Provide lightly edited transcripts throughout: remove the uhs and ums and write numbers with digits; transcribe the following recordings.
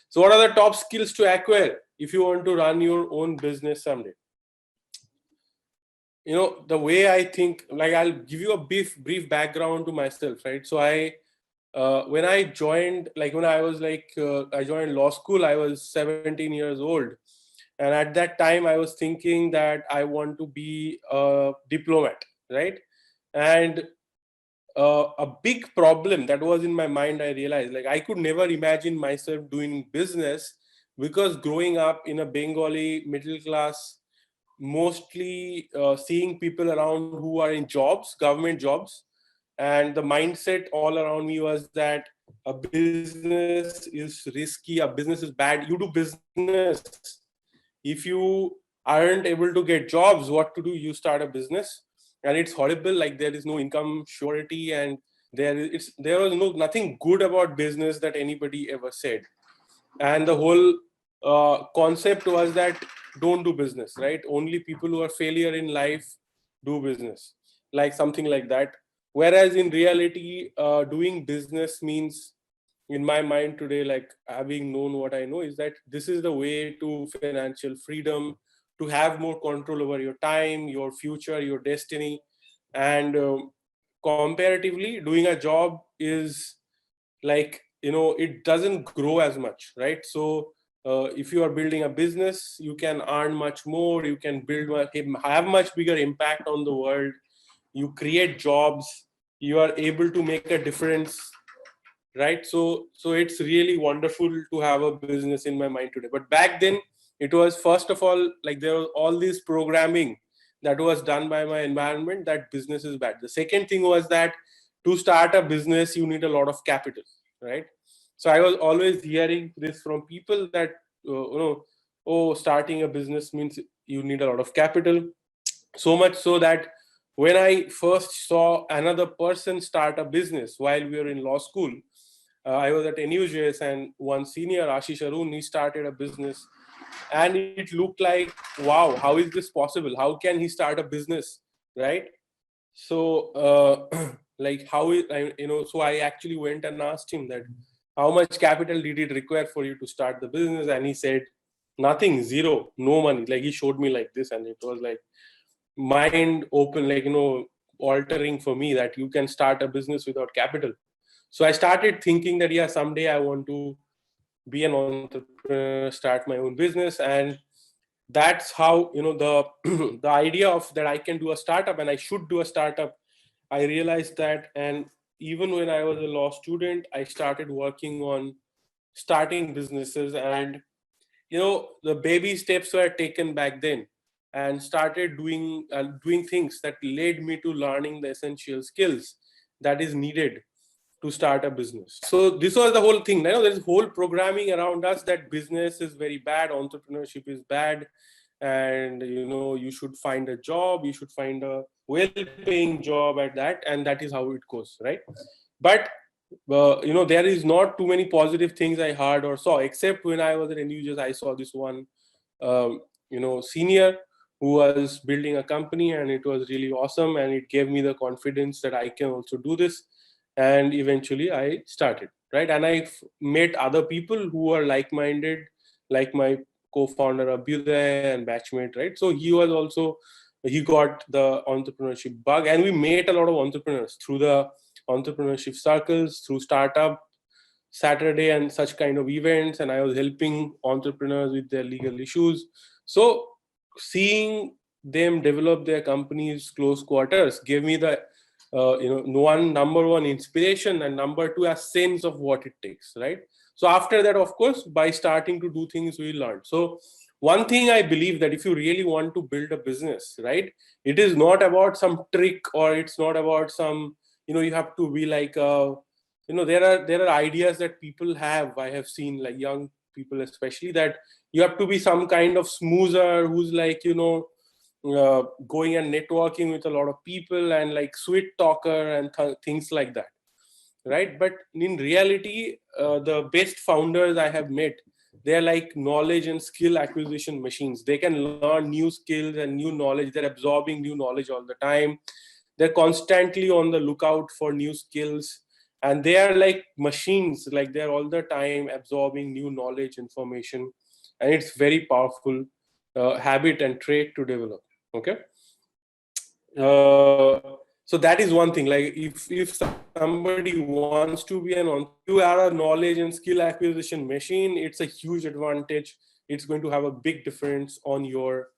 So what are the top skills to acquire if you want to run your own business someday? The way I think, like, I'll give you a brief background to myself, right? So when I joined, like when I was I joined law school, I was 17 years old. And at that time, I was thinking that I want to be a diplomat, right? And a big problem that was in my mind, I realized, like, I could never imagine myself doing business, because growing up in a Bengali middle class, mostly seeing people around who are in jobs, government jobs, and the mindset all around me was that a business is risky, a business is bad. You do business, if you aren't able to get jobs, what to do? You start a business, and it's horrible. Like, there is no income surety, and there was nothing good about business that anybody ever said. And the whole concept was that don't do business, right? Only people who are failure in life do business, like something like that. Whereas in reality, doing business means, in my mind today, like having known what I know, is that this is the way to financial freedom, to have more control over your time, your future, your destiny. And comparatively, doing a job is like, it doesn't grow as much, right? So if you are building a business, you can earn much more, you can have much bigger impact on the world, you create jobs, you are able to make a difference, right? So it's really wonderful to have a business in my mind today. But back then, it was, first of all, like, there was all this programming that was done by my environment that business is bad. The second thing was that to start a business, you need a lot of capital, right? So I was always hearing this from people that oh, starting a business means you need a lot of capital. So much so that when I first saw another person start a business while we were in law school, I was at NUJS, and one senior, Ashish Arun, he started a business, and it looked like, wow, how is this possible? How can he start a business, right? So like, so I actually went and asked him that, how much capital did it require for you to start the business? And he said, nothing, zero, no money. Like, he showed me like this, and it was like mind open, like, altering for me, that you can start a business without capital. So I started thinking that, yeah, someday I want to be an entrepreneur, start my own business. And that's how, the the idea of that I can do a startup and I should do a startup, I realized that. And even when I was a law student, I started working on starting businesses. And the baby steps were taken back then, and started doing things that led me to learning the essential skills that is needed to start a business. So this was the whole thing. There's whole programming around us that business is very bad, entrepreneurship is bad, and you should find a job, you should find a well-paying job at that, and that is how it goes, right? But there is not too many positive things I heard or saw, except when I was at NUJS, I saw this one senior who was building a company, and it was really awesome, and it gave me the confidence that I can also do this. And eventually I started, right? And I met other people who are like-minded, like my co-founder Abhyuday and batchmate, right? So he got the entrepreneurship bug, and we met a lot of entrepreneurs through the entrepreneurship circles, through startup Saturday and such kind of events, and I was helping entrepreneurs with their legal issues. So seeing them develop their companies close quarters gave me the number one inspiration, and number two, a sense of what it takes, right? So after that, of course, by starting to do things, we learned. So one thing I believe, that if you really want to build a business, right, it is not about some trick, or it's not about some, you have to be like there are ideas that people have. I have seen, like, young people especially, that you have to be some kind of smoother who's like going and networking with a lot of people, and like sweet talker and things like that, right? But in reality, the best founders I have met, they're like knowledge and skill acquisition machines. They can learn new skills and new knowledge. They're absorbing new knowledge all the time. They're constantly on the lookout for new skills, and they are like machines, like they're all the time absorbing new knowledge, information, and it's very powerful habit and trait to develop. Okay. So that is one thing. Like if somebody wants to be you are a knowledge and skill acquisition machine, it's a huge advantage. It's going to have a big difference on your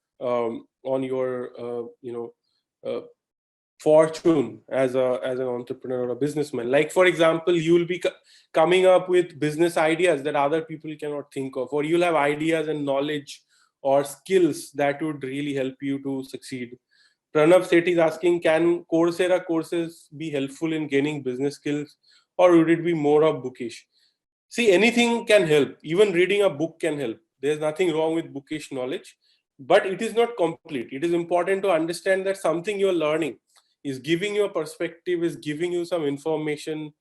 fortune as an entrepreneur or a businessman. Like for example, you will be coming up with business ideas that other people cannot think of, or you'll have ideas and knowledge or skills that would really help you to succeed. Pranav Sethi is asking, can Coursera courses be helpful in gaining business skills, or would it be more of bookish? See, anything can help. Even reading a book can help. There's nothing wrong with bookish knowledge, but it is not complete. It is important to understand that something you're learning is giving you a perspective, is giving you some information,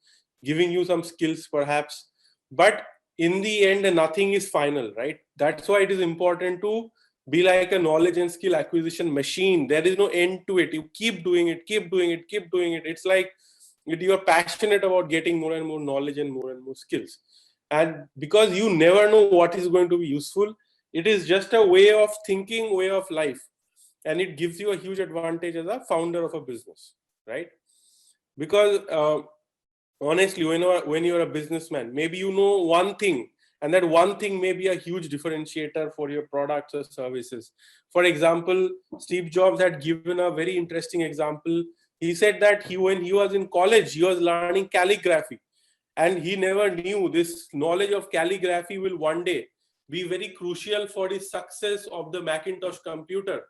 giving you some skills perhaps. But in the end, nothing is final, right? That's why it is important to be like a knowledge and skill acquisition machine. There is no end to it. You keep doing it, keep doing it, keep doing it. It's like you're passionate about getting more and more knowledge and more skills. And because you never know what is going to be useful, it is just a way of thinking, way of life. And it gives you a huge advantage as a founder of a business, right? Because honestly, when you're a businessman, maybe you know one thing, and that one thing may be a huge differentiator for your products or services. For example, Steve Jobs had given a very interesting example. He said that when he was in college, he was learning calligraphy, and he never knew this knowledge of calligraphy will one day be very crucial for the success of the Macintosh computer,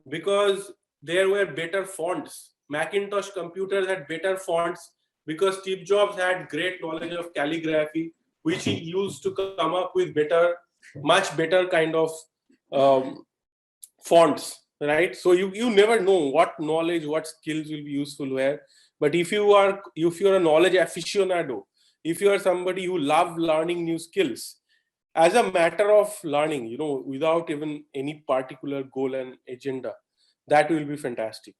because there were better fonts. Macintosh computers had better fonts because Steve Jobs had great knowledge of calligraphy, which he used to come up with much better kind of fonts, right? So you never know what knowledge, what skills will be useful where. But if you're a knowledge aficionado, if you are somebody who loves learning new skills, as a matter of learning, without even any particular goal and agenda, that will be fantastic.